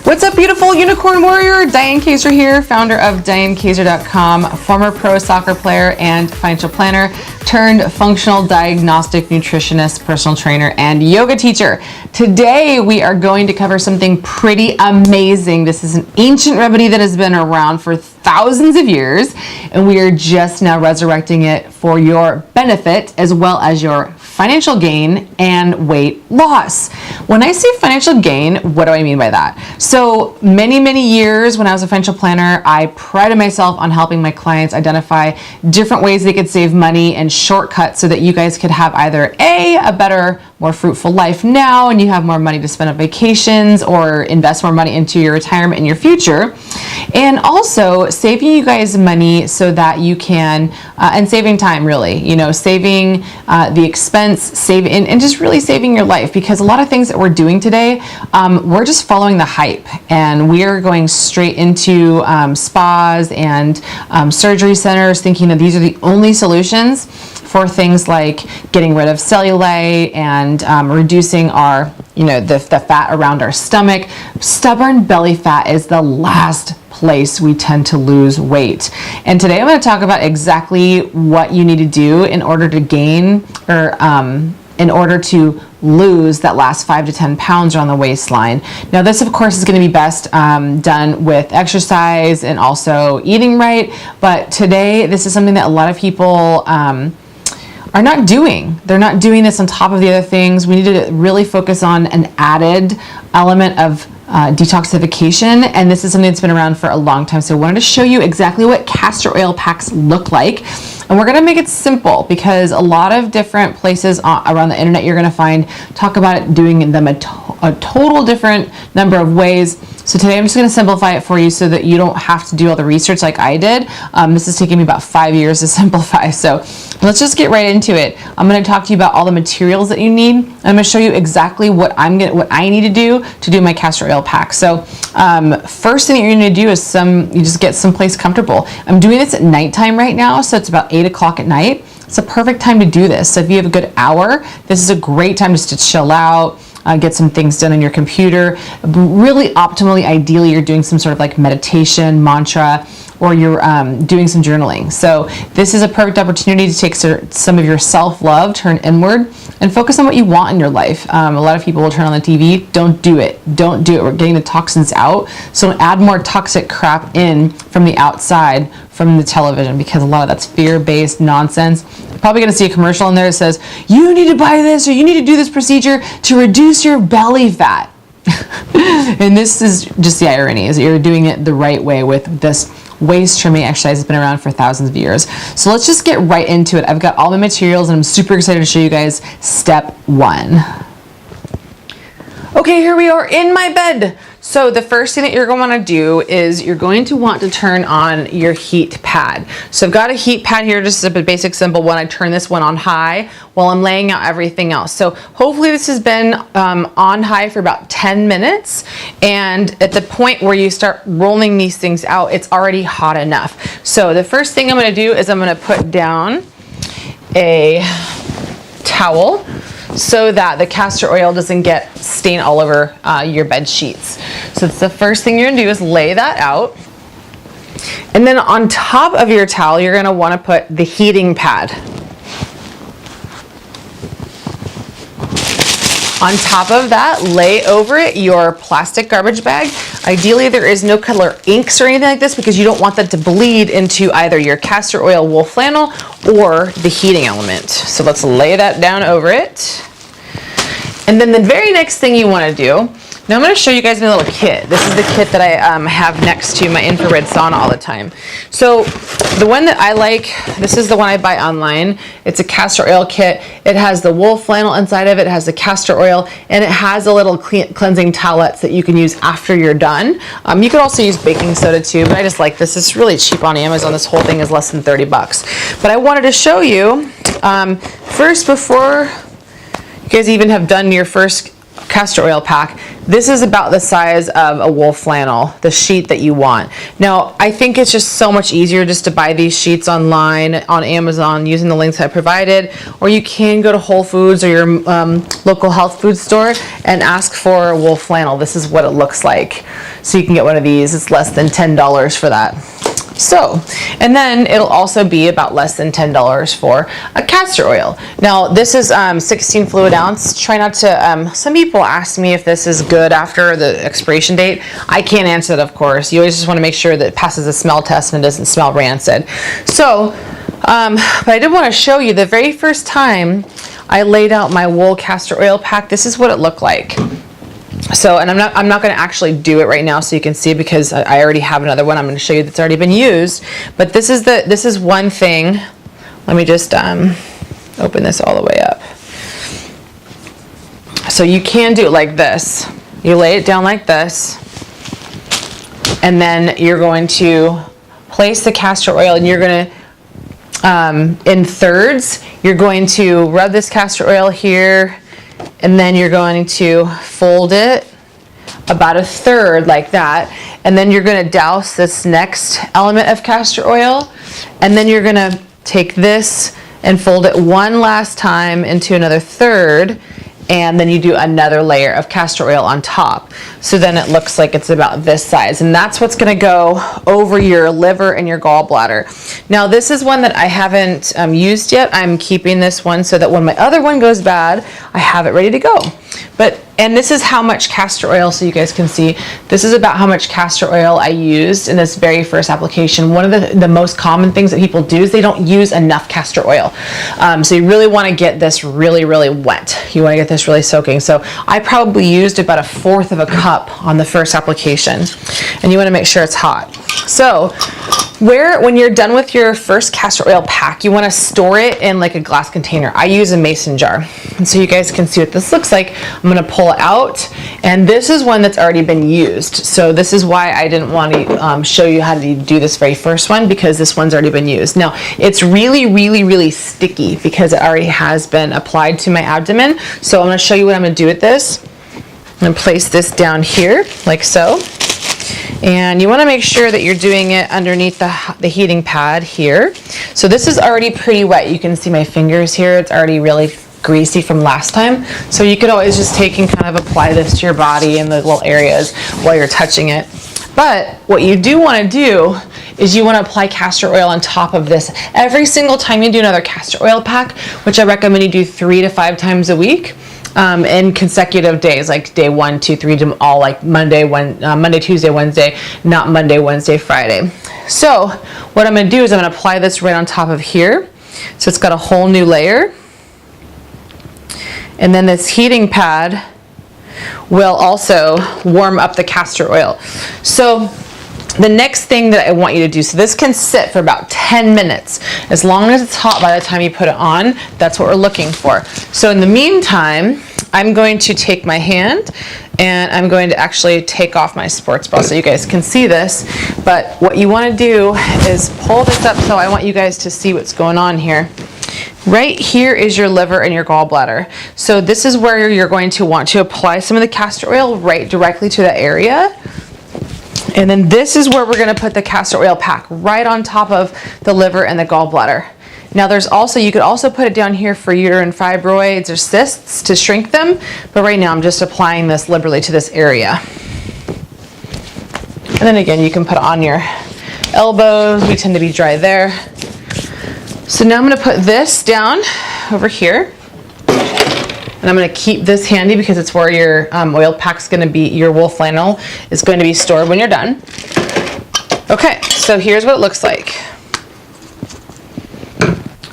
What's up, beautiful unicorn warrior? Diane Kazer here, founder of DianeKazer.com, former pro soccer player and financial planner turned functional diagnostic nutritionist, personal trainer, and yoga teacher. Today, we are going to cover something pretty amazing. This is an ancient remedy that has been around for thousands of years, and we are just now resurrecting it for your benefit as well as your financial gain and weight loss. When I say financial gain, what do I mean by that? So many years when I was a financial planner, I prided myself on helping my clients identify different ways they could save money and shortcuts so that you guys could have either a better, more fruitful life now and you have more money to spend on vacations or invest more money into your retirement in your future, and also saving you guys money so that you can, and saving time really, you know, saving the expense, saving, and just really saving your life, because a lot of things that we're doing today, we're just following the hype and we're going straight into spas and surgery centers thinking that these are the only solutions for things like getting rid of cellulite and reducing our, you know, the fat around our stomach. Stubborn belly fat is the last place we tend to lose weight. And today I'm going to talk about exactly what you need to do in order to gain or in order to lose that last 5 to 10 pounds around the waistline. Now this of course is going to be best done with exercise and also eating right, but today this is something that a lot of people are not doing. They're not doing this on top of the other things. We need to really focus on an added element of detoxification, and this is something that's been around for a long time. So I wanted to show you exactly what castor oil packs look like, and we're gonna make it simple because a lot of different places around the internet you're gonna find talk about it doing them a total different number of ways. So today I'm just going to simplify it for you so that you don't have to do all the research like I did. This is taking me about 5 years to simplify. So let's just get right into it. I'm going to talk to you about all the materials that you need. I'm going to show you exactly what I need to do my castor oil pack. So first thing that you're going to do is you just get someplace comfortable. I'm doing this at nighttime right now, so it's about 8 o'clock at night. It's a perfect time to do this. So if you have a good hour, this is a great time just to chill out. Get some things done on your computer. Really optimally, ideally, you're doing some sort of like meditation, mantra, or you're doing some journaling. So this is a perfect opportunity to take some of your self-love, turn inward, and focus on what you want in your life. A lot of people will turn on the TV. Don't do it. Don't do it. We're getting the toxins out. So don't add more toxic crap in from the outside from the television, because a lot of that's fear-based nonsense. You're probably going to see a commercial in there that says, you need to buy this or you need to do this procedure to reduce your belly fat. And this is just the irony, is that you're doing it the right way with this waist trimming exercise that's been around for thousands of years. So let's just get right into it. I've got all the materials and I'm super excited to show you guys step one. Okay, here we are in my bed. So the first thing that you're going to want to do is you're going to want to turn on your heat pad. So I've got a heat pad here, just a basic simple one. I turn this one on high while I'm laying out everything else. So hopefully this has been on high for about 10 minutes. And at the point where you start rolling these things out, it's already hot enough. So the first thing I'm going to do is I'm going to put down a towel so that the castor oil doesn't get stained all over your bed sheets. So that's the first thing you're gonna do, is lay that out. And then on top of your towel, you're gonna wanna put the heating pad. On top of that, lay over it your plastic garbage bag. Ideally, there is no color inks or anything like this because you don't want that to bleed into either your castor oil wool flannel or the heating element. So let's lay that down over it. And then the very next thing you want to do Now I'm going to show you guys my little kit. This is the kit that I have next to my infrared sauna all the time. So the one that I like, this is the one I buy online. It's a castor oil kit. It has the wool flannel inside of it. It has the castor oil, and it has a little cleansing towelettes that you can use after you're done. You could also use baking soda too, but I just like this. It's really cheap on Amazon. This whole thing is less than 30 bucks. But I wanted to show you first, before you guys even have done your first castor oil pack, this is about the size of a wool flannel, the sheet that you want. Now, I think it's just so much easier just to buy these sheets online on Amazon using the links I provided, or you can go to Whole Foods or your local health food store and ask for a wool flannel. This is what it looks like. So you can get one of these. It's less than $10 for that. So, and then it'll also be about less than $10 for a castor oil. Now, this is 16 fluid ounce. Try not to, some people ask me if this is good after the expiration date. I can't answer that, of course. You always just want to make sure that it passes a smell test and it doesn't smell rancid. So, but I did want to show you the very first time I laid out my wool castor oil pack, this is what it looked like. So, and I'm not going to actually do it right now so you can see, because I already have another one I'm going to show you that's already been used. But this is one thing. Let me just open this all the way up. So you can do it like this. You lay it down like this, and then you're going to place the castor oil, and you're going to, in thirds, you're going to rub this castor oil here, and then you're going to fold it about a third like that, and then you're going to douse this next element of castor oil, and then you're going to take this and fold it one last time into another third, and then you do another layer of castor oil on top. So then it looks like it's about this size, and that's what's going to go over your liver and your gallbladder. Now, this is one that I haven't used yet. I'm keeping this one so that when my other one goes bad, I have it ready to go. And this is how much castor oil, so you guys can see, this is about how much castor oil I used in this very first application. One of the most common things that people do is they don't use enough castor oil. So you really want to get this really, really wet. You want to get this really soaking. So I probably used about 1/4 of a cup on the first application. And you want to make sure it's hot. So when you're done with your first castor oil pack, you want to store it in like a glass container. I use a mason jar. And so you guys can see what this looks like. I'm going to pull it out, and this is one that's already been used. So this is why I didn't want to show you how to do this very first one, because this one's already been used. Now, it's really, really, really sticky because it already has been applied to my abdomen. So I'm going to show you what I'm going to do with this. I'm going to place this down here like so. And you want to make sure that you're doing it underneath the heating pad here. So this is already pretty wet. You can see my fingers here. It's already really greasy from last time. So you could always just take and kind of apply this to your body in the little areas while you're touching it. But what you do want to do is you want to apply castor oil on top of this every single time you do another castor oil pack, which I recommend you do 3 to 5 times a week. In consecutive days, like day 1, 2, 3, all like Monday, Tuesday, Wednesday, not Monday, Wednesday, Friday. So what I'm going to do is I'm going to apply this right on top of here. So it's got a whole new layer. And then this heating pad will also warm up the castor oil. So the next thing that I want you to do, so this can sit for about 10 minutes. As long as it's hot by the time you put it on, that's what we're looking for. So in the meantime, I'm going to take my hand and I'm going to actually take off my sports bra so you guys can see this. But what you want to do is pull this up, so I want you guys to see what's going on here. Right here is your liver and your gallbladder. So this is where you're going to want to apply some of the castor oil right directly to that area. And then this is where we're going to put the castor oil pack, right on top of the liver and the gallbladder. Now you could also put it down here for uterine fibroids or cysts to shrink them, but right now I'm just applying this liberally to this area. And then again, you can put it on your elbows. We tend to be dry there. So now I'm going to put this down over here. And I'm going to keep this handy because it's where your oil pack's going to be, your wool flannel is going to be stored when you're done. Okay, so here's what it looks like.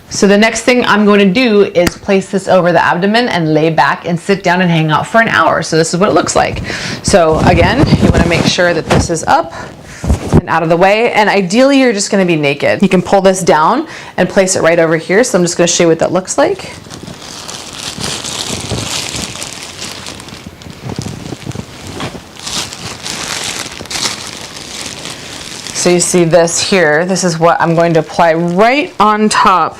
So the next thing I'm going to do is place this over the abdomen and lay back and sit down and hang out for an hour. So this is what it looks like. So again, you want to make sure that this is up and out of the way, and ideally you're just going to be naked. You can pull this down and place it right over here. So I'm just going to show you what that looks like. So you see this here, this is what I'm going to apply right on top.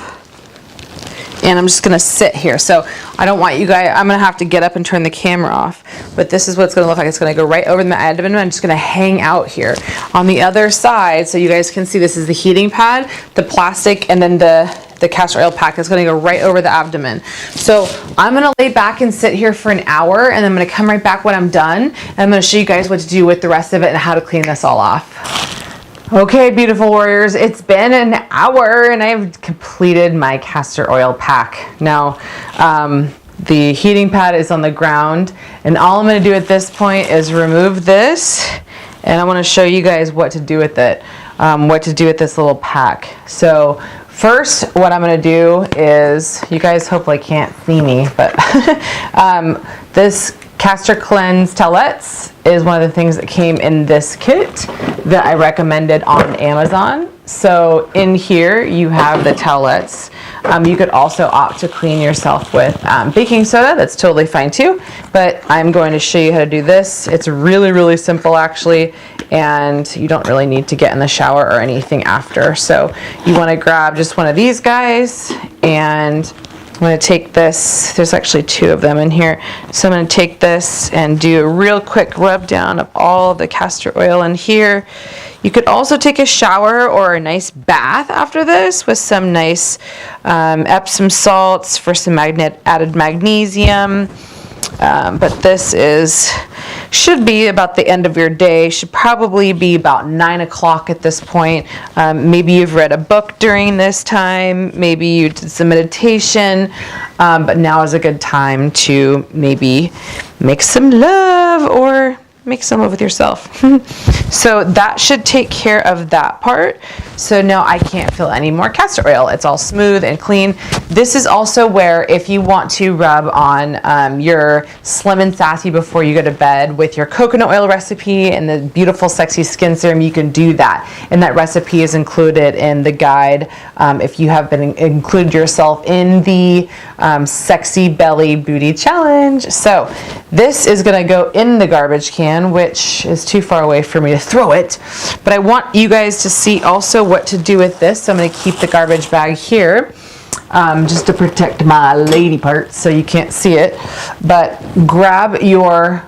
And I'm just gonna sit here. So I don't want you guys, I'm gonna have to get up and turn the camera off, but this is what it's gonna look like. It's gonna go right over the abdomen. I'm just gonna hang out here. On the other side, so you guys can see, this is the heating pad, the plastic, and then the castor oil pack is gonna go right over the abdomen. So I'm gonna lay back and sit here for an hour, and I'm gonna come right back when I'm done, and I'm gonna show you guys what to do with the rest of it and how to clean this all off. Okay, beautiful warriors, it's been an hour and I've completed my castor oil pack. Now, the heating pad is on the ground, and all I'm going to do at this point is remove this, and I want to show you guys what to do with it, what to do with this little pack. So first, what I'm going to do is, you guys hopefully can't see me, but this Castor Cleanse towelettes is one of the things that came in this kit that I recommended on Amazon. So in here you have the towelettes. You could also opt to clean yourself with baking soda. That's totally fine too, but I'm going to show you how to do this. It's really, really simple actually, and you don't really need to get in the shower or anything after. So you want to grab just one of these guys, and I'm going to take this, there's actually two of them in here, so I'm going to take this and do a real quick rub down of all of the castor oil in here. You could also take a shower or a nice bath after this with some nice Epsom salts for some added magnesium. But this should be about the end of your day, should probably be about 9 o'clock at this point. Maybe you've read a book during this time, maybe you did some meditation, but now is a good time to maybe make some love or make some love with yourself. So that should take care of that part. So now I can't feel any more castor oil. It's all smooth and clean. This is also where if you want to rub on your Slim and Sassy before you go to bed with your coconut oil recipe and the beautiful sexy skin serum, you can do that. And that recipe is included in the guide if you have been included yourself in the Sexy Belly Booty Challenge. So this is gonna go in the garbage can, which is too far away for me to throw it, but I want you guys to see also what to do with this. So I'm going to keep the garbage bag here just to protect my lady parts so you can't see it, but grab your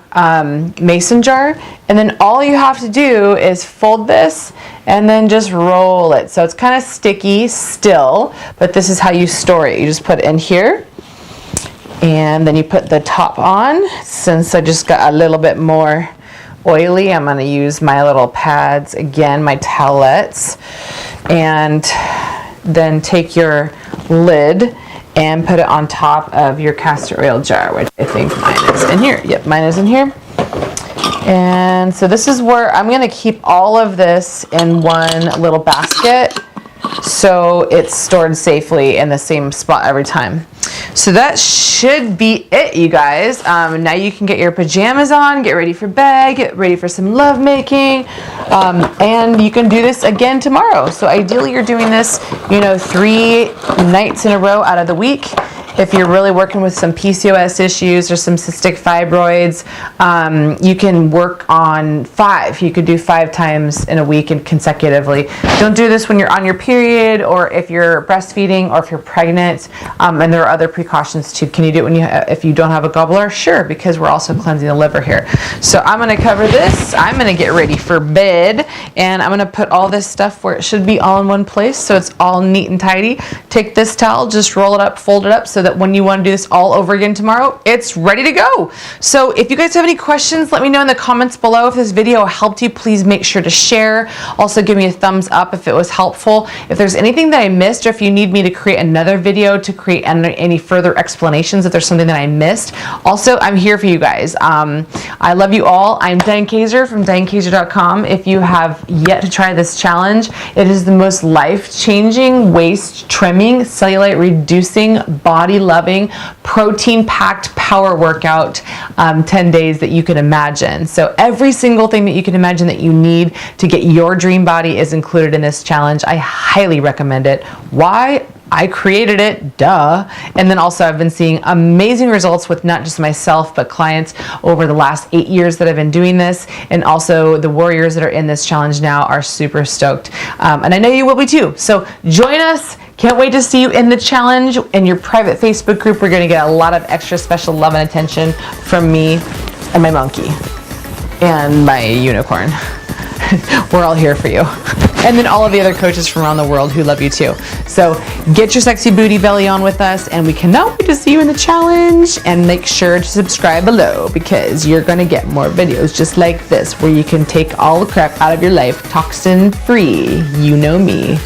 mason jar, and then all you have to do is fold this and then just roll it. So it's kind of sticky still, but this is how you store it. You just put it in here, and then you put the top on. Since I just got a little bit more oily, I'm going to use my little pads again, my towelettes, and then take your lid and put it on top of your castor oil jar, which I think mine is in here. Yep, mine is in here. And so this is where I'm going to keep all of this in one little basket, so it's stored safely in the same spot every time. So that should be it, you guys. Now you can get your pajamas on, get ready for bed, get ready for some love making, and you can do this again tomorrow. So ideally you're doing this, 3 nights in a row out of the week. If you're really working with some PCOS issues or some cystic fibroids, you can work on 5. You could do 5 times in a week and consecutively. Don't do this when you're on your period, or if you're breastfeeding, or if you're pregnant. And there are other precautions too. Can you do it if you don't have a gallbladder? Sure, because we're also cleansing the liver here. So I'm going to cover this. I'm going to get ready for bed, and I'm going to put all this stuff where it should be all in one place, so it's all neat and tidy. Take this towel, just roll it up, fold it up so so that when you want to do this all over again tomorrow, it's ready to go. So if you guys have any questions, let me know in the comments below. If this video helped you, please make sure to share. Also give me a thumbs up if it was helpful. If there's anything that I missed, or if you need me to create another video to create any further explanations, if there's something that I missed, also I'm here for you guys. I love you all. I'm Diane Kazer from DianeKazer.com. If you have yet to try this challenge, it is the most life-changing, waist-trimming, cellulite-reducing, body-loving, protein-packed power workout 10 days that you can imagine. So every single thing that you can imagine that you need to get your dream body is included in this challenge. I highly recommend it. Why? I created it, duh. And then also I've been seeing amazing results with not just myself, but clients over the last 8 years that I've been doing this. And also the warriors that are in this challenge now are super stoked. And I know you will be too. So join us. Can't wait to see you in the challenge. In your private Facebook group, we're gonna get a lot of extra special love and attention from me and my monkey and my unicorn. We're all here for you. And then all of the other coaches from around the world who love you too. So get your sexy booty belly on with us, and we cannot wait to see you in the challenge. And make sure to subscribe below, because you're gonna get more videos just like this, where you can take all the crap out of your life toxin free. You know me.